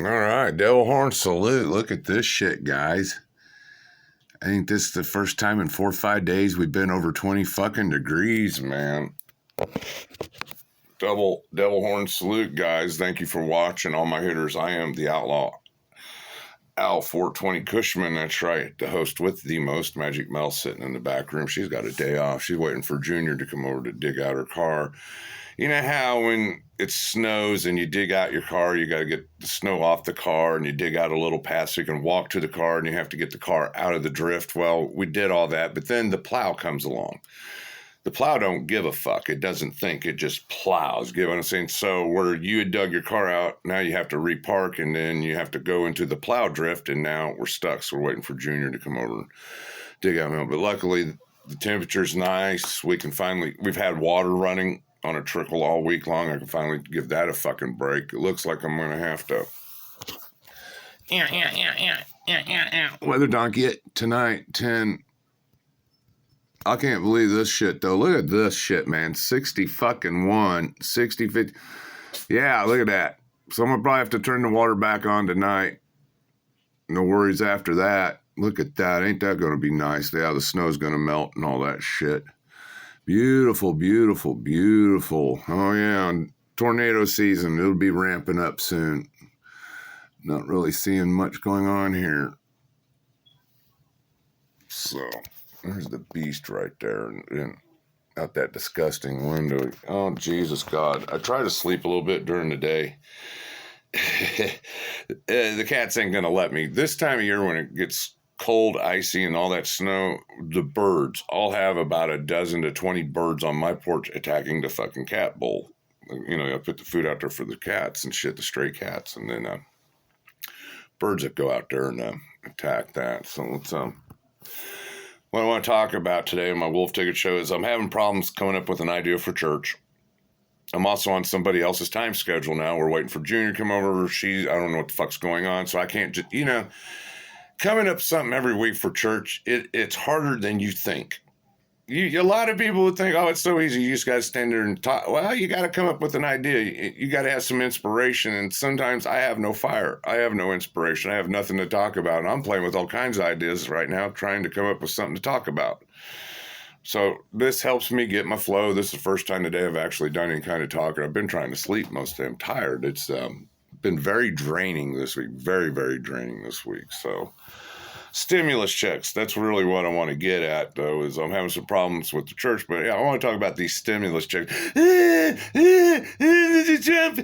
All right, Devil Horn salute. Look at this shit, guys. I think this is the first time in 4 or 5 days we've been over 20 fucking degrees, man. Devil Horn salute, guys. Thank you for watching. All my hitters, I am the Outlaw. Al 420 Kushman, that's right. The host with the most, Magic Mel, sitting in the back room. She's got a day off. She's waiting for Junior to come over to dig out her car. You know how when it snows and you dig out your car, you got to get the snow off the car and you dig out a little path so you can walk to the car and you have to get the car out of the drift. Well, we did all that, but then the plow comes along. The plow don't give a fuck. It doesn't think. It just plows. You know what I'm saying? So where you had dug your car out, now you have to repark and then you have to go into the plow drift, and now we're stuck. So we're waiting for Junior to come over and dig out milk. But luckily, the temperature's nice. We've had water running on a trickle all week long. I can finally give that a fucking break. It looks like I'm going to have to. Weather donkey tonight, 10. I can't believe this shit, though. Look at this shit, man. 60 fucking 1, 60, 50. Yeah, look at that. So I'm going to probably have to turn the water back on tonight. No worries after that. Look at that. Ain't that going to be nice? Yeah, the snow's going to melt and all that shit. Beautiful, beautiful, beautiful. Oh, yeah. Tornado season. It'll be ramping up soon. Not really seeing much going on here. So, there's the beast right there. And out that disgusting window. Oh, Jesus God. I try to sleep a little bit during the day. The cats ain't going to let me. This time of year when it gets cold, icy, and all that snow, the birds, I'll have about a dozen to 20 birds on my porch attacking the fucking cat bowl. You know, I put the food out there for the cats and shit, the stray cats, and then birds that go out there and attack that. So let's what I want to talk about today on my Wolf Ticket show is I'm having problems coming up with an idea for church. I'm also on somebody else's time schedule now. We're waiting for Junior to come over. I don't know what the fuck's going on, so I can't just, coming up with something every week for church, it's harder than you think. A lot of people would think, oh, it's so easy. You just got to stand there and talk. Well, you got to come up with an idea. You got to have some inspiration. And sometimes I have no fire. I have no inspiration. I have nothing to talk about. And I'm playing with all kinds of ideas right now, trying to come up with something to talk about. So this helps me get my flow. This is the first time today I've actually done any kind of talking. I've been trying to sleep most of the day. I'm tired. It's been very draining this week. Very, very draining this week. So stimulus checks. That's really what I want to get at, though, is I'm having some problems with the church. But yeah, I want to talk about these stimulus checks. Trump.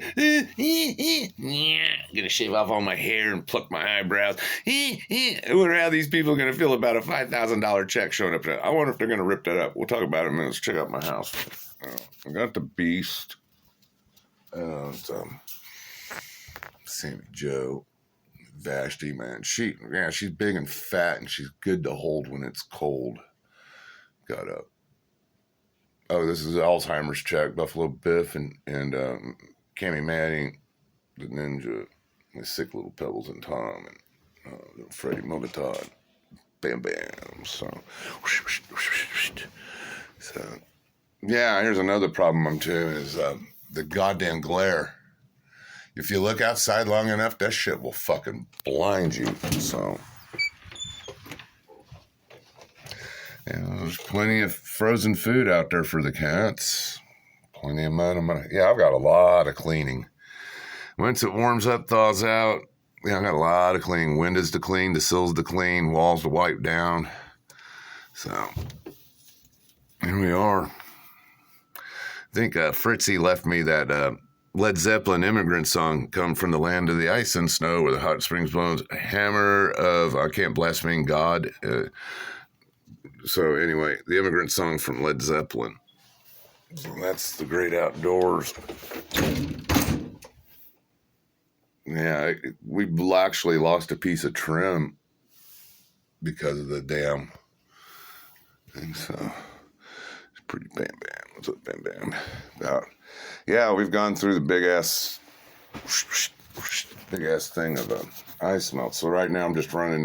Gonna shave off all my hair and pluck my eyebrows. I wonder how these people are gonna feel about a $5,000 check showing up. I wonder if they're gonna rip that up. We'll talk about it in a minute. Let's check out my house. I got the beast. Sammy Joe. Vashti, man. She's big and fat, and she's good to hold when it's cold. Got a this is Alzheimer's check. Buffalo Biff and Cammy Manning, the Ninja, the sick little Pebbles and Tom, and Freddie Mogatod. Bam bam. So yeah, here's another problem I'm too is the goddamn glare. If you look outside long enough, that shit will fucking blind you. So, there's plenty of frozen food out there for the cats. Plenty of money. Yeah, I've got a lot of cleaning. Once it warms up, thaws out, I've got a lot of cleaning. Windows to clean, the sills to clean, walls to wipe down. So, here we are. I think Fritzy left me that Led Zeppelin immigrant song, Come from the Land of the Ice and Snow, where the hot springs blows, hammer of I can't blaspheme God. So anyway, the immigrant song from Led Zeppelin. So that's the great outdoors. Yeah, we actually lost a piece of trim because of the damn thing. So it's pretty bam bam. What's up, bam bam? Yeah, we've gone through the big ass thing of ice melt. So right now I'm just running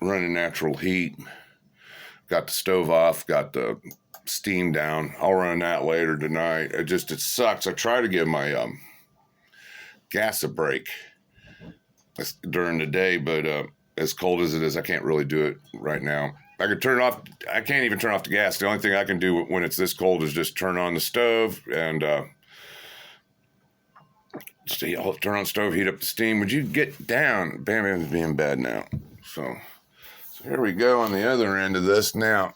natural heat. Got the stove off, got the steam down. I'll run that later tonight. It sucks. I try to give my gas a break during the day, but as cold as it is, I can't really do it right now. I could turn it off. I can't even turn off the gas. The only thing I can do when it's this cold is just turn on the stove and I'll turn on the stove, heat up the steam. Would you get down? Bam Bam's being bad now. So here we go on the other end of this now.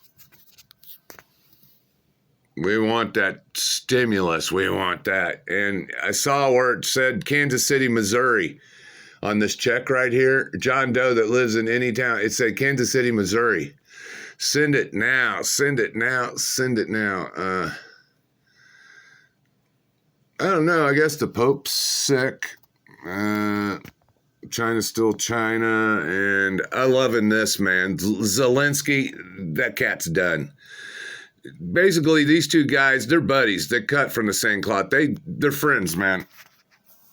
We want that stimulus. We want that. And I saw where it said Kansas City, Missouri on this check right here. John Doe that lives in any town. It said Kansas City, Missouri. Send it now. Send it now. Send it now. I don't know. I guess the Pope's sick. China's still China. And I'm loving this, man. Zelensky, that cat's done. Basically, these two guys, they're buddies. They cut from the same cloth. They're friends, man.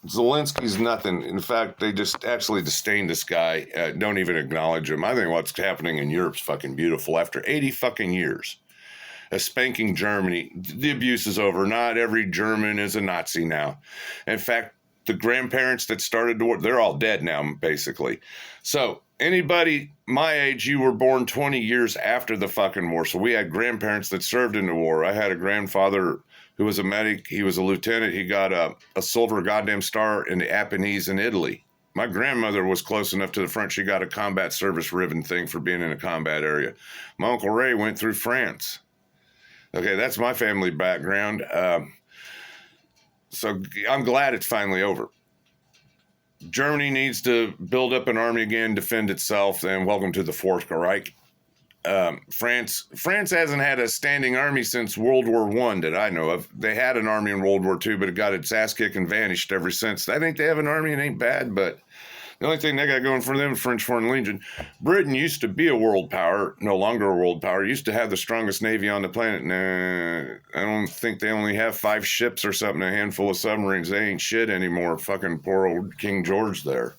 Zelensky's nothing. In fact, they just actually disdain this guy. Don't even acknowledge him. I think what's happening in Europe's fucking beautiful. After 80 fucking years of spanking Germany, the abuse is over. Not every German is a Nazi now. In fact, the grandparents that started the war, they're all dead now, basically. So anybody my age, you were born 20 years after the fucking war. So we had grandparents that served in the war. I had a grandfather who was a medic. He was a lieutenant. He got a silver goddamn star in the Apennines in Italy. My grandmother was close enough to the front. She got a combat service ribbon thing for being in a combat area. My Uncle Ray went through France. Okay, that's my family background. So I'm glad it's finally over. Germany needs to build up an army again, defend itself, and welcome to the Fourth Reich. France hasn't had a standing army since World War I that I know of. They had an army in World War II, but it got its ass kicked and vanished ever since. I think they have an army. It ain't bad, but the only thing they got going for them is French Foreign Legion. Britain used to be a world power, no longer a world power. Used to have the strongest navy on the planet. Nah, I don't think they only have 5 ships or something, a handful of submarines. They ain't shit anymore. Fucking poor old King George there.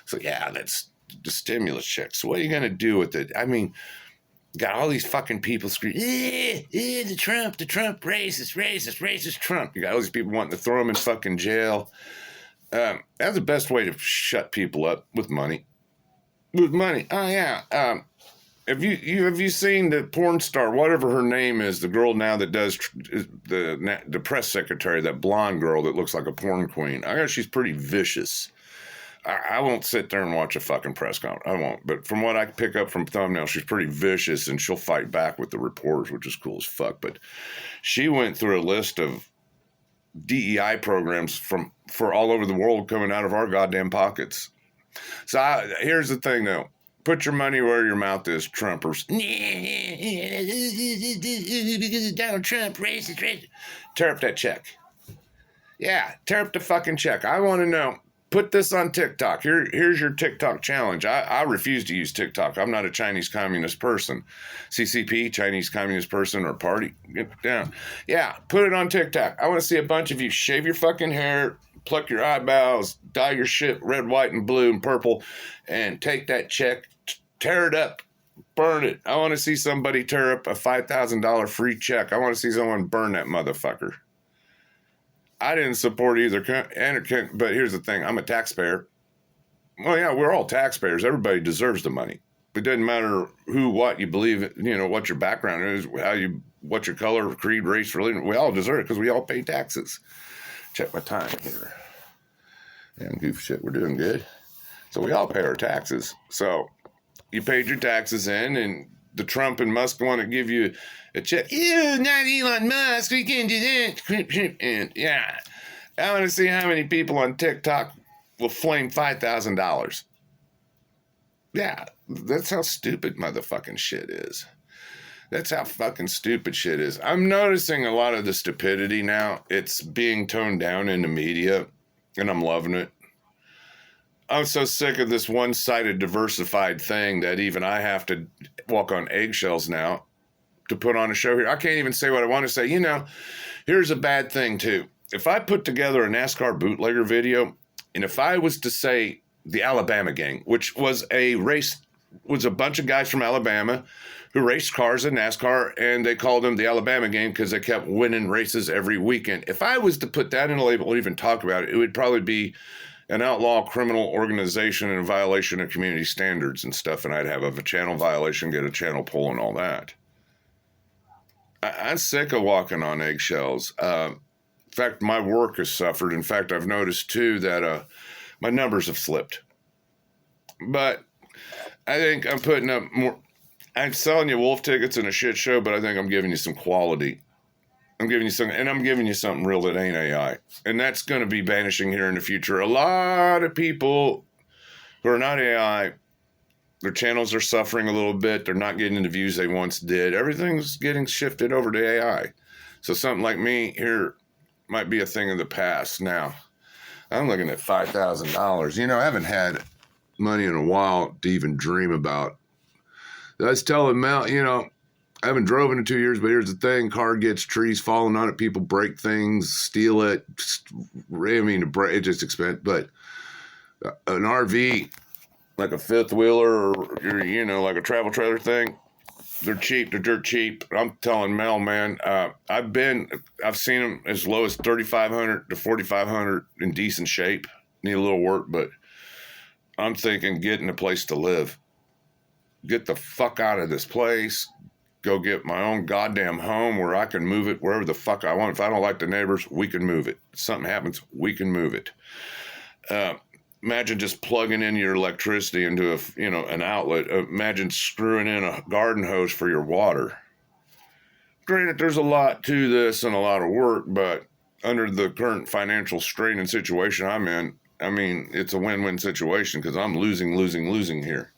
So yeah, that's the stimulus check. So what are you going to do with it? I mean, got all these fucking people screaming, the Trump, racist, Trump. You got all these people wanting to throw him in fucking jail. That's the best way to shut people up, with money. With money. Oh yeah. Have you seen the porn star, whatever her name is, the girl now that does the press secretary, that blonde girl that looks like a porn queen? I guess she's pretty vicious. I won't sit there and watch a fucking press conference. I won't. But from what I pick up from thumbnails, she's pretty vicious, and she'll fight back with the reporters, which is cool as fuck. But she went through a list of DEI programs for all over the world coming out of our goddamn pockets. So here's the thing, though. Put your money where your mouth is, Trumpers. Because of Donald Trump, racist. Tear up that check. Yeah, tear up the fucking check. I want to know. Put this on TikTok. Here's your TikTok challenge. I refuse to use TikTok. I'm not a Chinese communist person. CCP, Chinese communist person or party. Get down. Yeah, put it on TikTok. I want to see a bunch of you shave your fucking hair, pluck your eyebrows, dye your shit red, white, and blue and purple, and take that check, tear it up, burn it. I want to see somebody tear up a $5,000 free check. I want to see someone burn that motherfucker. I didn't support either, but here's the thing. I'm a taxpayer. Well, yeah, we're all taxpayers. Everybody deserves the money. It doesn't matter who, what you believe, what your background is, what your color, creed, race, religion. We all deserve it because we all pay taxes. Check my time here. Damn goof shit, we're doing good. So we all pay our taxes. So you paid your taxes in, and the Trump and Musk want to give you a check. Ew, not Elon Musk. We can't do that. And yeah, I want to see how many people on TikTok will flame $5,000. Yeah, that's how stupid motherfucking shit is. That's how fucking stupid shit is. I'm noticing a lot of the stupidity now. It's being toned down in the media, and I'm loving it. I'm so sick of this one-sided diversified thing that even I have to walk on eggshells now to put on a show here. I can't even say what I want to say. Here's a bad thing too. If I put together a NASCAR bootlegger video, and if I was to say the Alabama gang, which was a race was a bunch of guys from Alabama who raced cars in NASCAR, and they called them the Alabama game because they kept winning races every weekend. If I was to put that in a label or even talk about it, it would probably be an outlaw criminal organization and a violation of community standards and stuff, and I'd have a channel violation, get a channel pull, and all that. I'm sick of walking on eggshells. In fact, my work has suffered. In fact, I've noticed, too, that my numbers have slipped. But I think I'm putting up more. I'm selling you wolf tickets and a shit show, but I think I'm giving you some quality. I'm giving you something, and I'm giving you something real that ain't AI. And that's going to be vanishing here in the future. A lot of people who are not AI, their channels are suffering a little bit. They're not getting the views they once did. Everything's getting shifted over to AI. So something like me here might be a thing of the past. Now, I'm looking at $5,000. You know, I haven't had money in a while to even dream about. I was telling Mel, you know, I haven't driven in 2 years, but here's the thing. Car gets trees falling on it. People break things, steal it. I mean, it's just expensive. But an RV, like a fifth wheeler or, you know, like a travel trailer thing, they're cheap. They're dirt cheap. I'm telling Mel, man, I've seen them as low as $3,500 to $4,500 in decent shape. Need a little work, but I'm thinking getting a place to live. Get the fuck out of this place. Go get my own goddamn home where I can move it wherever the fuck I want. If I don't like the neighbors, we can move it. If something happens, we can move it. Imagine just plugging in your electricity into an outlet. Imagine screwing in a garden hose for your water. Granted, there's a lot to this and a lot of work, but under the current financial strain and situation I'm in, I mean, it's a win-win situation because I'm losing here.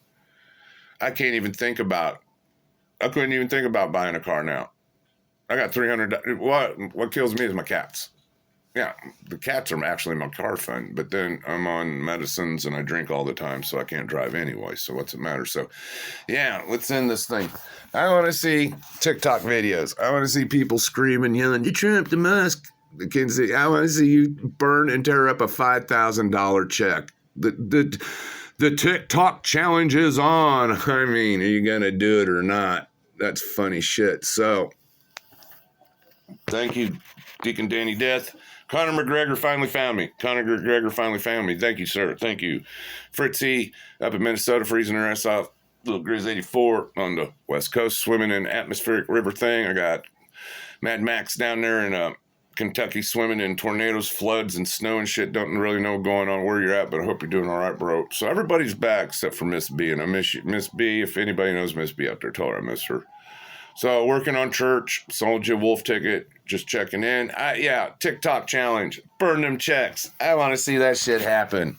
I couldn't even think about buying a car now. I got $300. What kills me is my cats. Yeah, the cats are actually my car fund, but then I'm on medicines and I drink all the time, so I can't drive anyway. So what's it matter? So, yeah, let's end this thing. I want to see TikTok videos. I want to see people screaming, yelling, "You Trump, the Musk." I want to see you burn and tear up a $5,000 check. The TikTok challenge is on. I mean, are you going to do it or not? That's funny shit. So, thank you, Deacon Danny Death. Conor McGregor finally found me. Thank you, sir. Thank you. Fritzy up in Minnesota freezing her ass off. Little Grizz 84 on the West Coast swimming in atmospheric river thing. I got Mad Max down there in Kentucky swimming in tornadoes, floods, and snow and shit. Don't really know going on where you're at, but I hope you're doing all right, bro. So everybody's back except for Miss B, and I miss you. Miss B, if anybody knows Miss B out there, tell her I miss her. So working on church, sold you a wolf ticket, just checking in. TikTok challenge, burn them checks. I want to see that shit happen.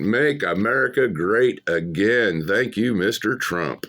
Make America great again. Thank you, Mr. Trump.